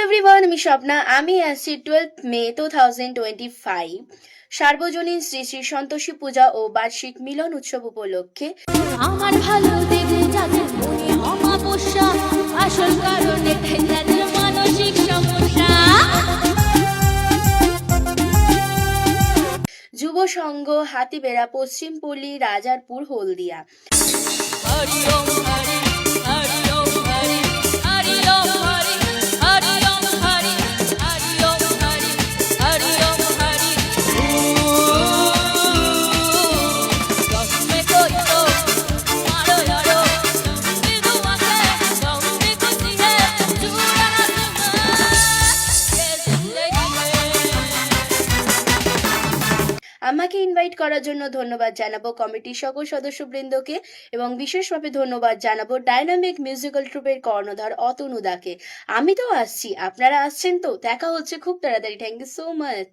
Everyone, আমি স্বপ্না। আমি আসছি 12 মে 2025 সার্বজনীন শ্রী শ্রী সন্তোষী পূজা ও বার্ষিক মিলন উৎসব উপলক্ষে আমার ভালো দেখে যাদের মনে অমাবস্যা, আসল কারণ এটাই তাদের মানসিক সমস্যা। যুব সংঘ, হাতিবেড়া, পশ্চিমপল্লী, রাজারপুর, হলদিয়া। হরি ওম হরি, হরি ওম হরি, হরি ওম হরি, হরি ওম হরি, হরি ওম হরি, হরি ওম হরি। গম্মে কই তো মারো ইয়ারো, তুমি দুয়াকে গম্মে খুশি হে জুড়া না তোমার ये जिंदगी में। আমাকে ইনভাইট করার জন্য ধন্যবাদ জানাবো কমিটির সকল সদস্যবৃন্দকে এবং বিশেষভাবে ধন্যবাদ জানাবো ডাইনামিক মিউজিক্যাল ট্রুপের কর্ণধার অতনুদাকে। আমি তো আসছি, আপনারা আসছেন তো? দেখা হচ্ছে খুব তাড়াতাড়ি। Thank you so much.